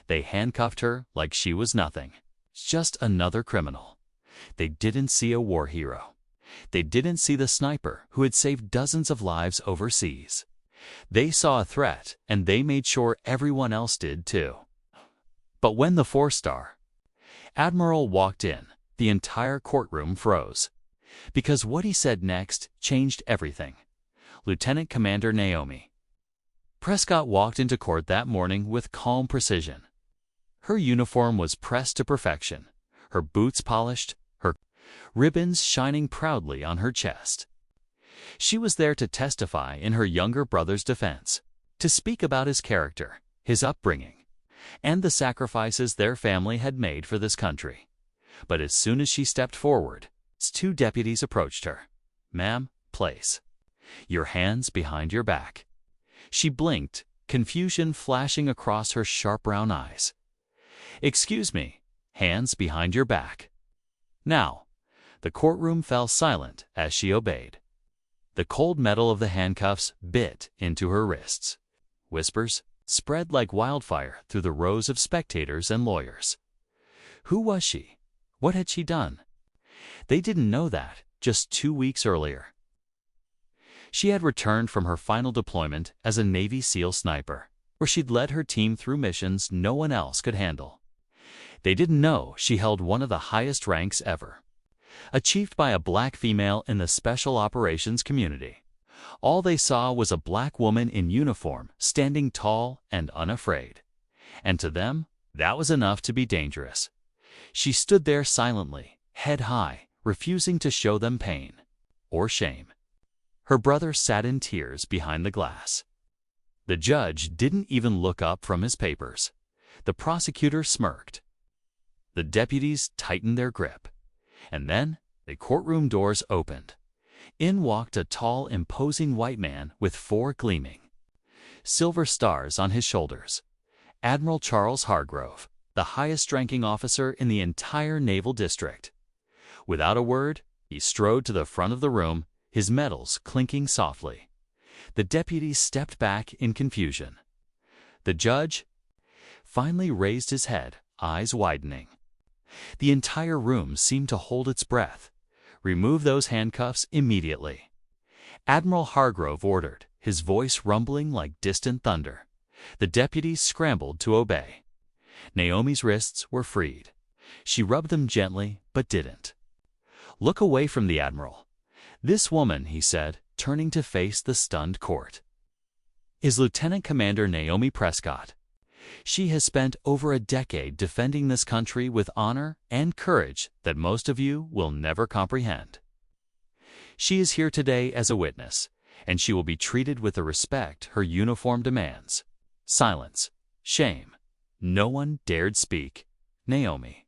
They handcuffed her like she was nothing. Just another criminal. They didn't see a war hero. They didn't see the sniper who had saved dozens of lives overseas. They saw a threat, and they made sure everyone else did too. But when the four-star Admiral walked in, the entire courtroom froze. Because what he said next changed everything. Lieutenant Commander Naomi Prescott walked into court that morning with calm precision. Her uniform was pressed to perfection, her boots polished, her ribbons shining proudly on her chest. She was there to testify in her younger brother's defense, to speak about his character, his upbringing, and the sacrifices their family had made for this country. But as soon as she stepped forward, two deputies approached her. "Ma'am, place your hands behind your back." She blinked, confusion flashing across her sharp brown eyes. "Excuse me, hands behind your back." Now, the courtroom fell silent as she obeyed. The cold metal of the handcuffs bit into her wrists. Whispers spread like wildfire through the rows of spectators and lawyers. Who was she? What had she done? They didn't know that just 2 weeks earlier. She had returned from her final deployment as a Navy SEAL sniper, where she'd led her team through missions no one else could handle. They didn't know she held one of the highest ranks ever, achieved by a black female in the special operations community. All they saw was a black woman in uniform, standing tall and unafraid. And to them, that was enough to be dangerous. She stood there silently, head high, refusing to show them pain or shame. Her brother sat in tears behind the glass. The judge didn't even look up from his papers. The prosecutor smirked. The deputies tightened their grip. And then the courtroom doors opened. In walked a tall, imposing white man with 4 gleaming silver stars on his shoulders. Admiral Charles Hargrove, the highest-ranking officer in the entire naval district. Without a word, he strode to the front of the room, his medals clinking softly. The deputies stepped back in confusion. The judge finally raised his head, eyes widening. The entire room seemed to hold its breath. "Remove those handcuffs immediately," Admiral Hargrove ordered, his voice rumbling like distant thunder. The deputies scrambled to obey. Naomi's wrists were freed. She rubbed them gently, but didn't look away from the Admiral. "This woman," he said, turning to face the stunned court, "is Lieutenant Commander Naomi Prescott. She has spent over a decade defending this country with honor and courage that most of you will never comprehend. She is here today as a witness, and she will be treated with the respect her uniform demands." Silence. Shame. No one dared speak. Naomi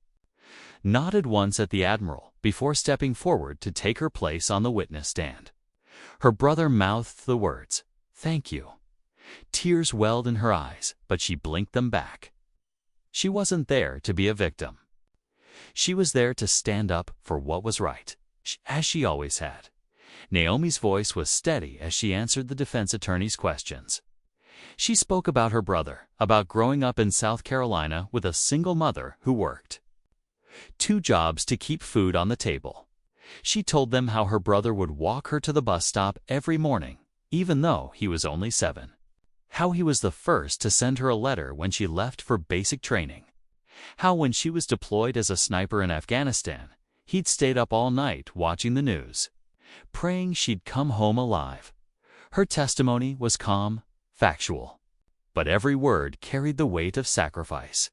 nodded once at the Admiral before stepping forward to take her place on the witness stand. Her brother mouthed the words, "Thank you." Tears welled in her eyes, but she blinked them back. She wasn't there to be a victim. She was there to stand up for what was right, as she always had. Naomi's voice was steady as she answered the defense attorney's questions. She spoke about her brother, about growing up in South Carolina with a single mother who worked 2 jobs to keep food on the table. She told them how her brother would walk her to the bus stop every morning, even though he was only 7. How he was the first to send her a letter when she left for basic training. How when she was deployed as a sniper in Afghanistan, he'd stayed up all night watching the news, praying she'd come home alive. Her testimony was calm, factual, but every word carried the weight of sacrifice.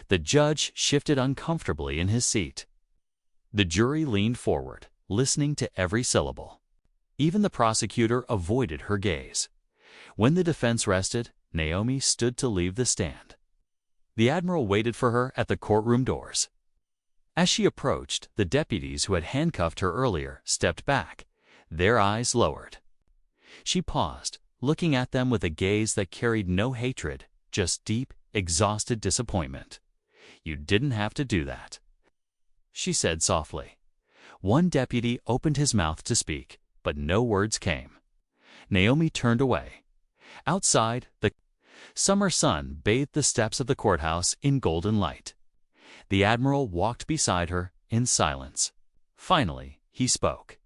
The judge shifted uncomfortably in his seat. The jury leaned forward, listening to every syllable. Even the prosecutor avoided her gaze. When the defense rested, Naomi stood to leave the stand. The Admiral waited for her at the courtroom doors. As she approached, the deputies who had handcuffed her earlier stepped back, their eyes lowered. She paused, looking at them with a gaze that carried no hatred, just deep, exhausted disappointment. "You didn't have to do that," she said softly. One deputy opened his mouth to speak, but no words came. Naomi turned away. Outside, Summer sun bathed the steps of the courthouse in golden light. The Admiral walked beside her in silence. Finally, he spoke.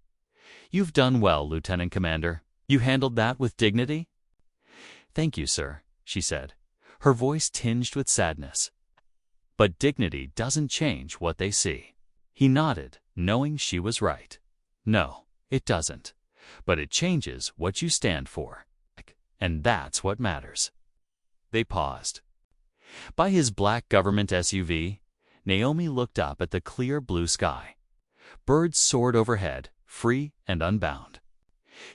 "You've done well, Lieutenant Commander. You handled that with dignity?" "Thank you, sir," she said, her voice tinged with sadness. "But dignity doesn't change what they see." He nodded, knowing she was right. "No, it doesn't. But it changes what you stand for. And that's what matters." They paused. By his black government SUV, Naomi looked up at the clear blue sky. Birds soared overhead, free and unbound.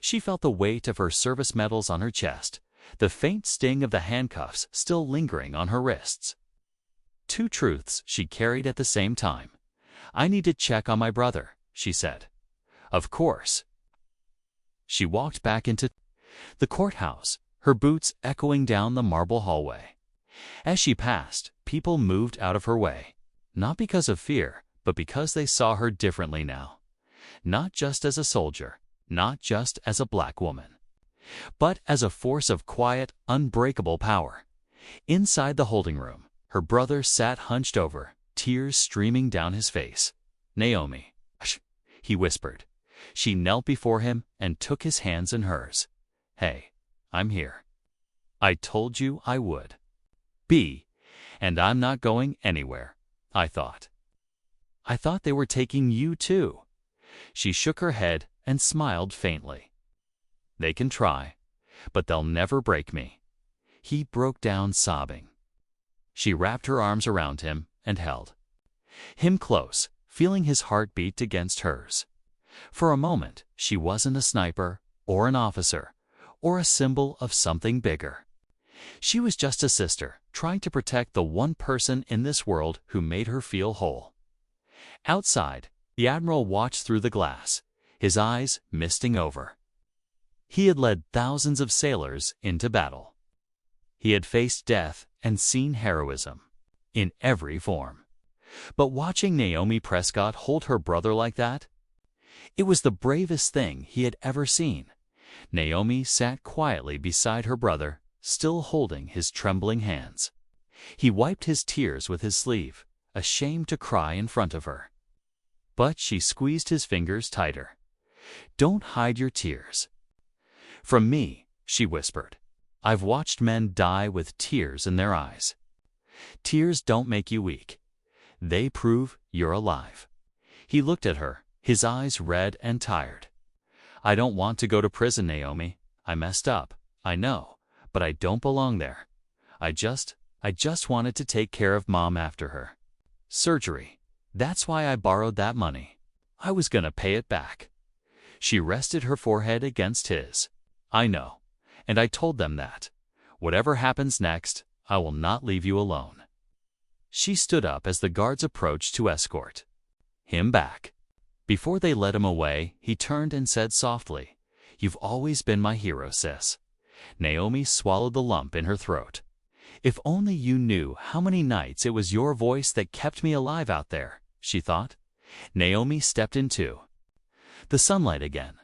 She felt the weight of her service medals on her chest, the faint sting of the handcuffs still lingering on her wrists. Two truths she carried at the same time. "I need to check on my brother," she said. "Of course." She walked back into the courthouse, her boots echoing down the marble hallway. As she passed, people moved out of her way, not because of fear, but because they saw her differently now. Not just as a soldier, not just as a black woman, but as a force of quiet, unbreakable power. Inside the holding room, her brother sat hunched over, tears streaming down his face. "Naomi," he whispered. She knelt before him and took his hands in hers. "Hey, I'm here. I told you I would be, and I'm not going anywhere. I thought they were taking you too." She shook her head and smiled faintly. "They can try, but they'll never break me." He broke down sobbing. She wrapped her arms around him and held him close, feeling his heart beat against hers. For a moment, she wasn't a sniper or an officer or a symbol of something bigger. She was just a sister, trying to protect the one person in this world who made her feel whole. Outside, the Admiral watched through the glass, his eyes misting over. He had led thousands of sailors into battle. He had faced death and seen heroism in every form. But watching Naomi Prescott hold her brother like that, it was the bravest thing he had ever seen. Naomi sat quietly beside her brother, still holding his trembling hands. He wiped his tears with his sleeve, ashamed to cry in front of her. But she squeezed his fingers tighter. "Don't hide your tears from me," she whispered. "I've watched men die with tears in their eyes. Tears don't make you weak. They prove you're alive." He looked at her, his eyes red and tired. "I don't want to go to prison, Naomi. I messed up, I know, but I don't belong there. I just wanted to take care of Mom after her surgery. That's why I borrowed that money. I was gonna pay it back." She rested her forehead against his. "I know, and I told them that. Whatever happens next, I will not leave you alone." She stood up as the guards approached to escort him back. Before they led him away, he turned and said softly, "You've always been my hero, sis." Naomi swallowed the lump in her throat. "If only you knew how many nights it was your voice that kept me alive out there," she thought. Naomi stepped into the sunlight again.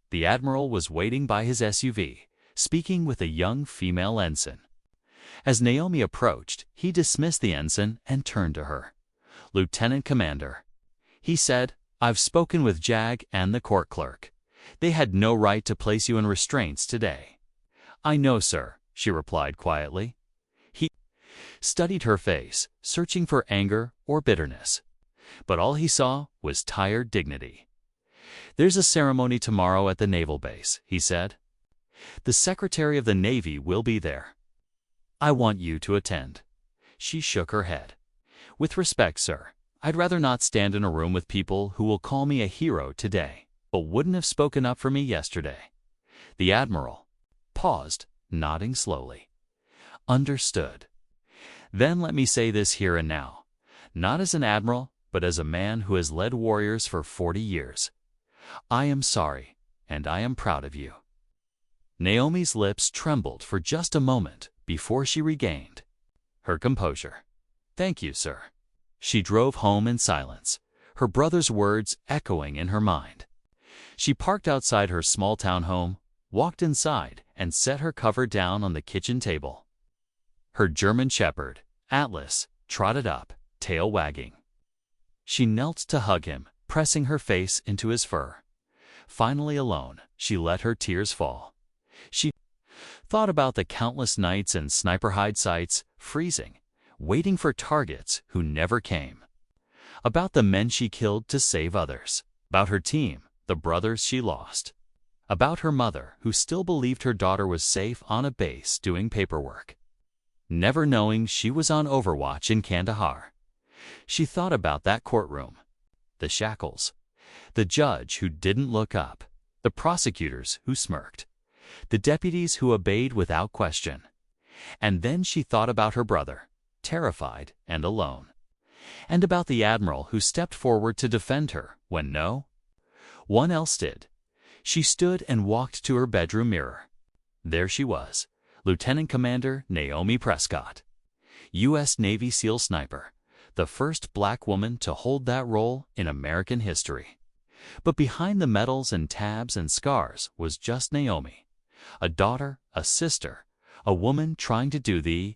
The Admiral was waiting by his SUV, speaking with a young female ensign. As Naomi approached, he dismissed the ensign and turned to her. "Lieutenant Commander," he said, "I've spoken with JAG and the court clerk. They had no right to place you in restraints today." "I know, sir," she replied quietly. He studied her face, searching for anger or bitterness. But all he saw was tired dignity. "There's a ceremony tomorrow at the naval base," he said. "The Secretary of the Navy will be there. I want you to attend." She shook her head. "With respect, sir, I'd rather not stand in a room with people who will call me a hero today, but wouldn't have spoken up for me yesterday." The Admiral paused, nodding slowly. "Understood. Then let me say this here and now, not as an admiral, but as a man who has led warriors for 40 years. I am sorry, and I am proud of you." Naomi's lips trembled for just a moment before she regained her composure. "Thank you, sir." She drove home in silence, her brother's words echoing in her mind. She parked outside her small town home, walked inside, and set her cover down on the kitchen table. Her German shepherd, Atlas, trotted up, tail wagging. She knelt to hug him, pressing her face into his fur. Finally alone, she let her tears fall. She thought about the countless nights in sniper hide sites, freezing, waiting for targets who never came. About the men she killed to save others. About her team, the brothers she lost. About her mother, who still believed her daughter was safe on a base doing paperwork, never knowing she was on overwatch in Kandahar. She thought about that courtroom, the shackles, the judge who didn't look up, the prosecutors who smirked, the deputies who obeyed without question. And then she thought about her brother, terrified and alone, and about the Admiral who stepped forward to defend her when no one else did. She stood and walked to her bedroom mirror. There she was, Lieutenant Commander Naomi Prescott, U.S. Navy SEAL sniper, the first black woman to hold that role in American history. But behind the medals and tabs and scars was just Naomi, a daughter, a sister, a woman trying to do the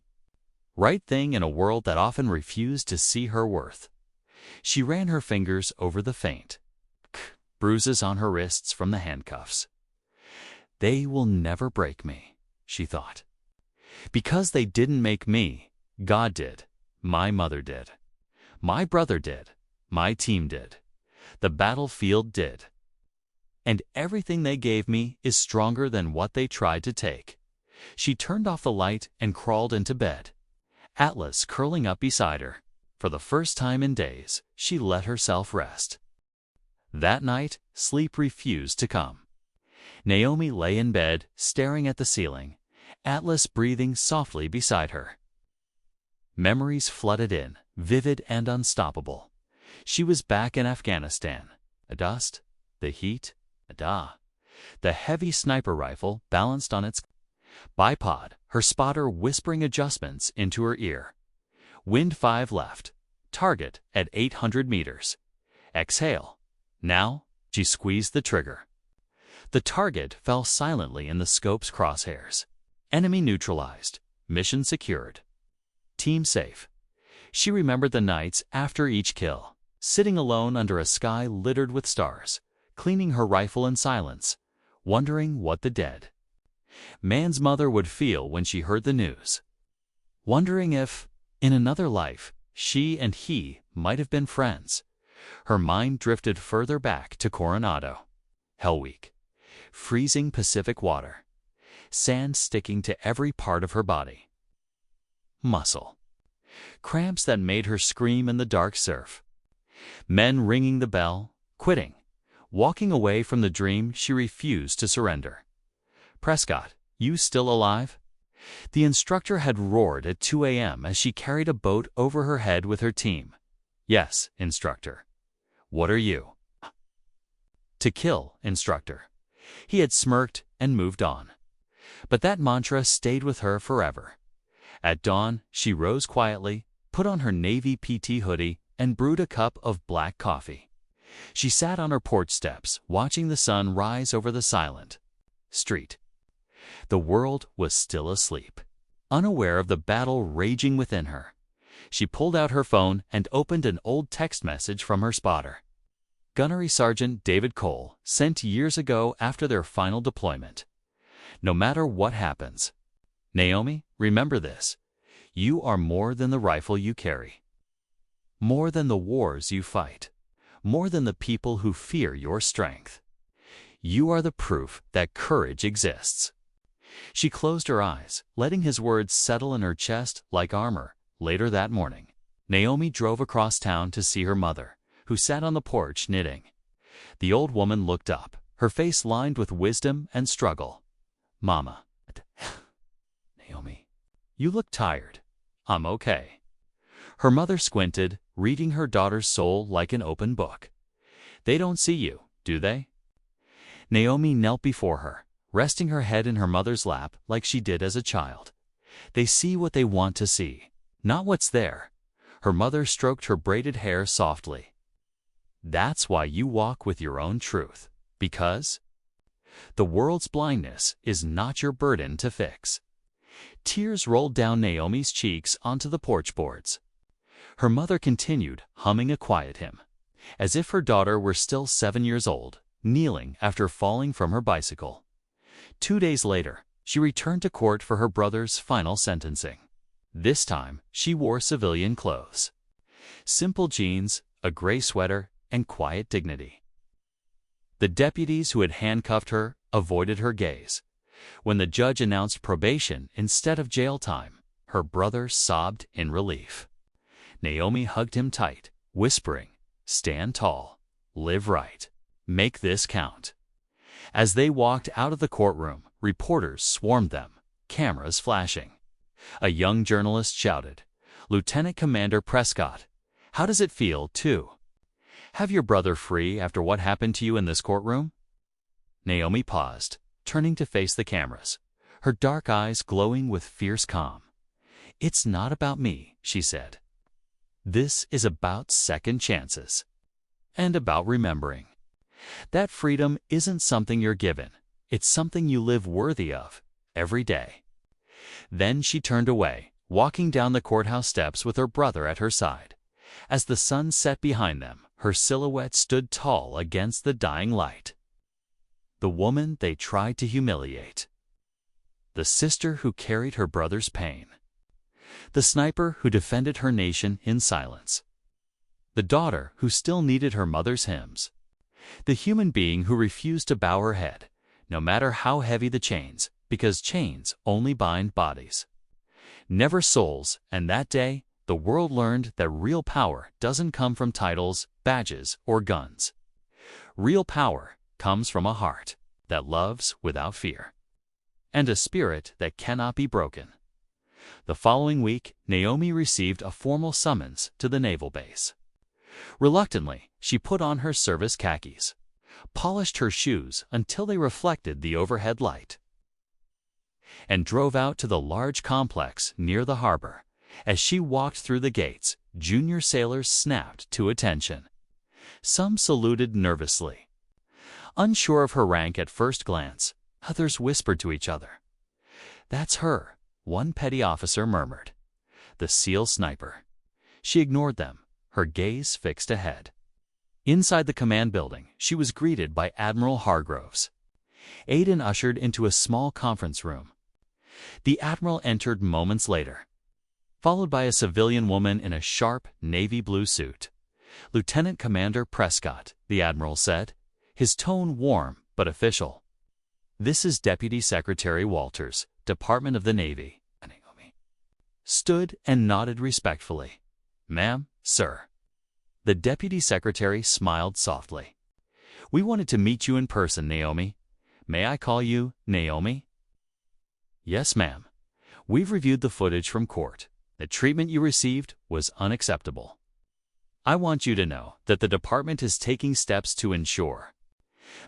right thing in a world that often refused to see her worth. She ran her fingers over the faint bruises on her wrists from the handcuffs. They will never break me, she thought. Because they didn't make me, God did, my mother did, my brother did, my team did, the battlefield did. And everything they gave me is stronger than what they tried to take. She turned off the light and crawled into bed, Atlas curling up beside her. For the first time in days, she let herself rest. That night, sleep refused to come. Naomi lay in bed, staring at the ceiling, Atlas breathing softly beside her. Memories flooded in, vivid and unstoppable. She was back in Afghanistan. The dust, the heat, the heavy sniper rifle balanced on its bipod, her spotter whispering adjustments into her ear. Wind 5 left. Target at 800 meters. Exhale. Now, she squeezed the trigger. The target fell silently in the scope's crosshairs. Enemy neutralized. Mission secured. Team safe. She remembered the nights after each kill, sitting alone under a sky littered with stars, cleaning her rifle in silence, wondering what the dead man's mother would feel when she heard the news. Wondering if, in another life, she and he might have been friends. Her mind drifted further back to Coronado. Hell Week. Freezing Pacific water. Sand sticking to every part of her body. Muscle. Cramps that made her scream in the dark surf. Men ringing the bell, quitting, walking away from the dream she refused to surrender. Prescott, you still alive? The instructor had roared at 2 a.m. as she carried a boat over her head with her team. Yes, instructor. What are you? To kill, instructor. He had smirked and moved on. But that mantra stayed with her forever. At dawn, she rose quietly, put on her Navy PT hoodie, and brewed a cup of black coffee. She sat on her porch steps, watching the sun rise over the silent street. The world was still asleep, unaware of the battle raging within her. She pulled out her phone and opened an old text message from her spotter. Gunnery Sergeant David Cole, sent years ago after their final deployment. No matter what happens, Naomi, remember this. You are more than the rifle you carry. More than the wars you fight. More than the people who fear your strength. You are the proof that courage exists. She closed her eyes, letting his words settle in her chest like armor. Later that morning, Naomi drove across town to see her mother, who sat on the porch knitting. The old woman looked up, her face lined with wisdom and struggle. Mama. Naomi. You look tired. I'm okay. Her mother squinted, reading her daughter's soul like an open book. They don't see you, do they? Naomi knelt before her, resting her head in her mother's lap like she did as a child. They see what they want to see, not what's there. Her mother stroked her braided hair softly. That's why you walk with your own truth, because the world's blindness is not your burden to fix. Tears rolled down Naomi's cheeks onto the porch boards. Her mother continued humming a quiet hymn, as if her daughter were still 7 years old, kneeling after falling from her bicycle. 2 days later, she returned to court for her brother's final sentencing. This time, she wore civilian clothes. Simple jeans, a gray sweater, and quiet dignity. The deputies who had handcuffed her avoided her gaze. When the judge announced probation instead of jail time, her brother sobbed in relief. Naomi hugged him tight, whispering, "Stand tall, live right, make this count." As they walked out of the courtroom, reporters swarmed them, cameras flashing. A young journalist shouted, "Lieutenant Commander Prescott, how does it feel to have your brother free after what happened to you in this courtroom?" Naomi paused, turning to face the cameras, her dark eyes glowing with fierce calm. "It's not about me," she said. "This is about second chances. And about remembering. That freedom isn't something you're given. It's something you live worthy of, every day." Then she turned away, walking down the courthouse steps with her brother at her side. As the sun set behind them, her silhouette stood tall against the dying light. The woman they tried to humiliate. The sister who carried her brother's pain. The sniper who defended her nation in silence. The daughter who still needed her mother's hymns. The human being who refused to bow her head, no matter how heavy the chains, because chains only bind bodies, never souls. And that day, the world learned that real power doesn't come from titles, badges, or guns. Real power comes from a heart that loves without fear, and a spirit that cannot be broken. The following week, Naomi received a formal summons to the naval base. Reluctantly, she put on her service khakis, polished her shoes until they reflected the overhead light, and drove out to the large complex near the harbor. As she walked through the gates, junior sailors snapped to attention. Some saluted nervously. Unsure of her rank at first glance, others whispered to each other. "That's her," one petty officer murmured. "The SEAL sniper." She ignored them, her gaze fixed ahead. Inside the command building, she was greeted by Admiral Hargroves. Aiden ushered into a small conference room. The Admiral entered moments later, followed by a civilian woman in a sharp navy blue suit. "Lieutenant Commander Prescott," the Admiral said, his tone warm but official. "This is Deputy Secretary Walters, Department of the Navy." Naomi stood and nodded respectfully. "Ma'am, sir." The Deputy Secretary smiled softly. "We wanted to meet you in person, Naomi. May I call you Naomi?" "Yes, ma'am. We've reviewed the footage from court. The treatment you received was unacceptable. I want you to know that the department is taking steps to ensure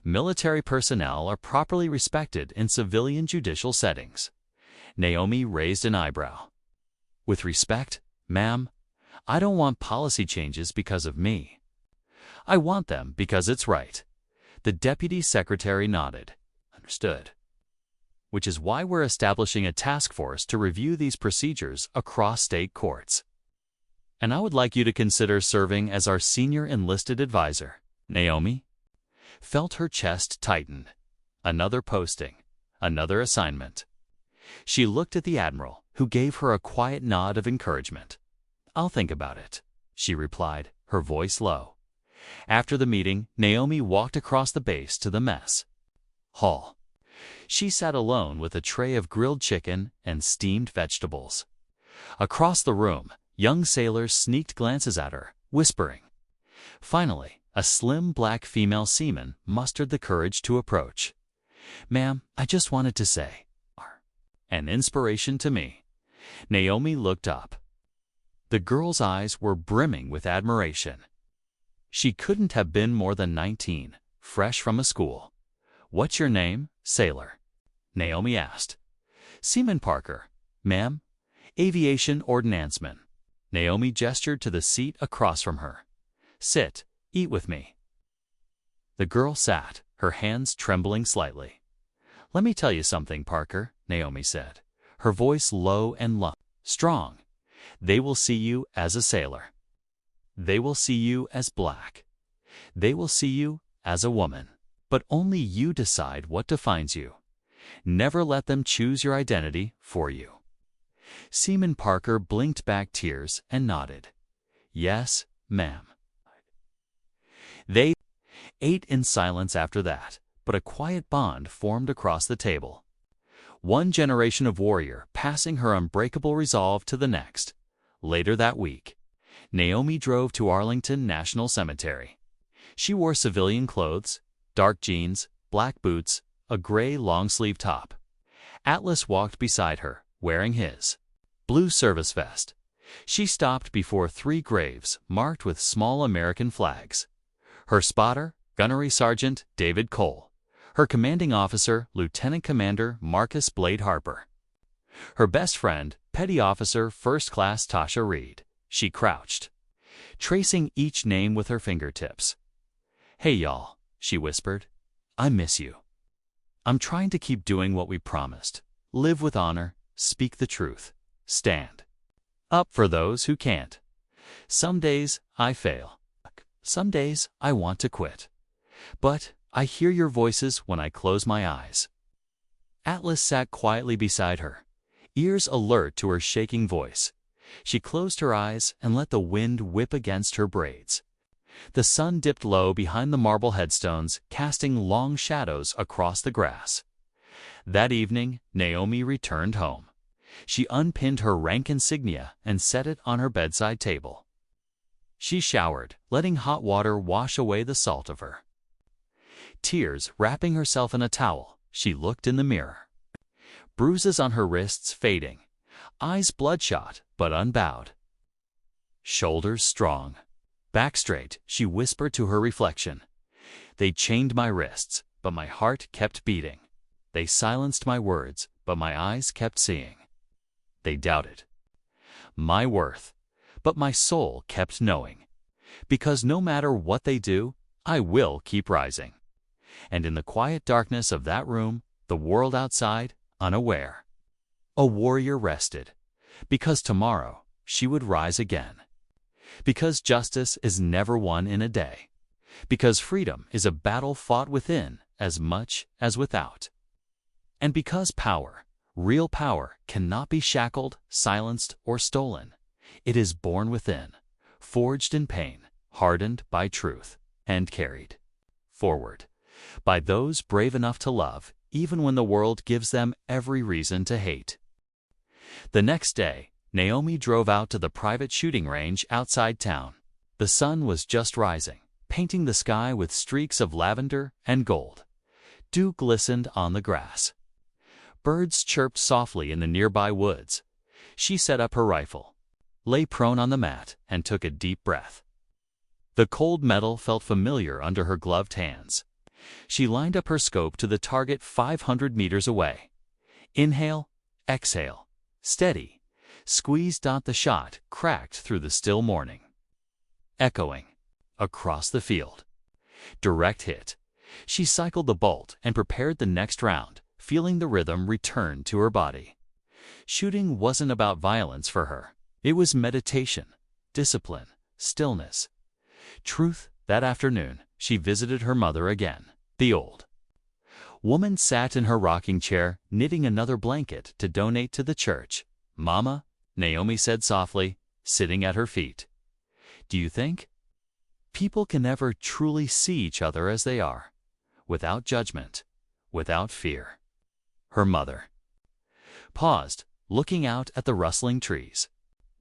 military personnel are properly respected in civilian judicial settings." Naomi raised an eyebrow. "With respect, ma'am, I don't want policy changes because of me. I want them because it's right." The Deputy Secretary nodded. "Understood. Which is why we're establishing a task force to review these procedures across state courts. And I would like you to consider serving as our senior enlisted advisor." Naomi felt her chest tighten. Another posting, another assignment. She looked at the Admiral, who gave her a quiet nod of encouragement. "I'll think about it," she replied, her voice low. After the meeting, Naomi walked across the base to the mess hall. She sat alone with a tray of grilled chicken and steamed vegetables. Across the room, young sailors sneaked glances at her, whispering. Finally, a slim black female seaman mustered the courage to approach. "Ma'am, I just wanted to say, an inspiration to me." Naomi looked up. The girl's eyes were brimming with admiration. She couldn't have been more than 19, fresh from a school. "What's your name, sailor?" Naomi asked. "Seaman Parker, ma'am. Aviation ordnanceman." Naomi gestured to the seat across from her. "Sit, eat with me." The girl sat, her hands trembling slightly. "Let me tell you something, Parker," Naomi said, her voice low and strong. They will see you as a sailor. They will see you as black. They will see you as a woman. But only you decide what defines you. Never let them choose your identity for you. Seaman Parker blinked back tears and nodded. Yes, ma'am. They ate in silence after that, but a quiet bond formed across the table. One generation of warrior passing her unbreakable resolve to the next. Later that week, Naomi drove to Arlington National Cemetery. She wore civilian clothes, dark jeans, black boots, a gray long-sleeve top. Atlas walked beside her, wearing his blue service vest. She stopped before 3 graves marked with small American flags. Her spotter, Gunnery Sergeant David Cole. Her commanding officer, Lieutenant Commander Marcus Blade Harper. Her best friend, Petty Officer First Class Tasha Reed. She crouched, tracing each name with her fingertips. Hey y'all, she whispered. I miss you. I'm trying to keep doing what we promised. Live with honor, speak the truth, stand up for those who can't. Some days I fail. Some days I want to quit. But I hear your voices when I close my eyes. Atlas sat quietly beside her, ears alert to her shaking voice. She closed her eyes and let the wind whip against her braids. The sun dipped low behind the marble headstones, casting long shadows across the grass. That evening, Naomi returned home. She unpinned her rank insignia and set it on her bedside table. She showered, letting hot water wash away the salt of her. Tears wrapping herself in a towel, she looked in the mirror. Bruises on her wrists fading, eyes bloodshot but unbowed. Shoulders strong, back straight, she whispered to her reflection. They chained my wrists, but my heart kept beating. They silenced my words, but my eyes kept seeing. They doubted my worth, but my soul kept knowing. Because no matter what they do, I will keep rising. And in the quiet darkness of that room, the world outside, unaware, a warrior rested. Because tomorrow she would rise again. Because justice is never won in a day. Because freedom is a battle fought within as much as without. And because power, real power, cannot be shackled, silenced, or stolen. It is born within, forged in pain, hardened by truth, and carried forward by those brave enough to love, even when the world gives them every reason to hate. The next day, Naomi drove out to the private shooting range outside town. The sun was just rising, painting the sky with streaks of lavender and gold. Dew glistened on the grass. Birds chirped softly in the nearby woods. She set up her rifle, lay prone on the mat, and took a deep breath. The cold metal felt familiar under her gloved hands. She lined up her scope to the target 500 meters away. Inhale, exhale, steady. Squeeze. The shot cracked through the still morning, echoing across the field. Direct hit. She cycled the bolt and prepared the next round, feeling the rhythm return to her body. Shooting wasn't about violence for her. It was meditation, discipline, stillness. Truth. That afternoon, she visited her mother again. The old woman sat in her rocking chair, knitting another blanket to donate to the church. Mama, Naomi said softly, sitting at her feet. Do you think people can ever truly see each other as they are, without judgment, without fear? Her mother paused, looking out at the rustling trees.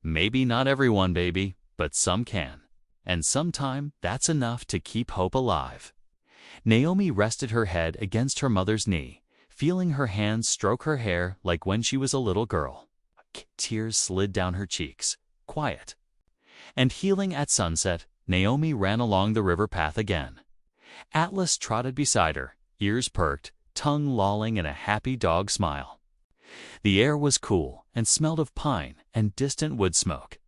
Maybe not everyone, baby, but some can. And sometime that's enough to keep hope alive. Naomi rested her head against her mother's knee, feeling her hands stroke her hair like when she was a little girl. Tears slid down her cheeks, quiet. And healing at sunset, Naomi ran along the river path again. Atlas trotted beside her, ears perked, tongue lolling in a happy dog smile. The air was cool and smelled of pine and distant wood smoke.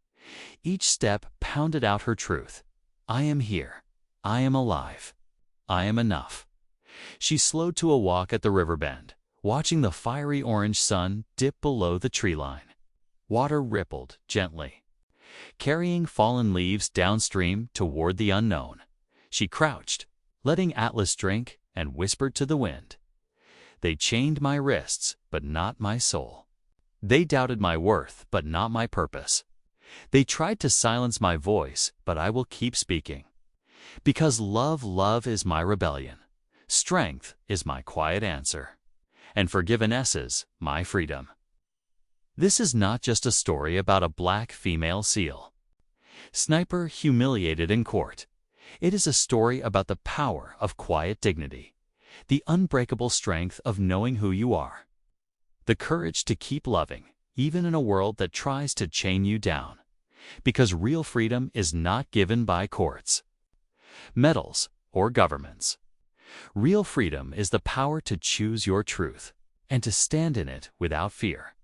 Each step pounded out her truth. I am here. I am alive. I am enough. She slowed to a walk at the river bend, watching the fiery orange sun dip below the tree line. Water rippled gently, carrying fallen leaves downstream toward the unknown. She crouched, letting Atlas drink, and whispered to the wind. They chained my wrists, but not my soul. They doubted my worth, but not my purpose. They tried to silence my voice, but I will keep speaking. Because love is my rebellion. Strength is my quiet answer. And forgivenesses, my freedom. This is not just a story about a black female SEAL. Sniper humiliated in court. It is a story about the power of quiet dignity, the unbreakable strength of knowing who you are, the courage to keep loving, even in a world that tries to chain you down. Because real freedom is not given by courts, medals, or governments. Real freedom is the power to choose your truth and to stand in it without fear.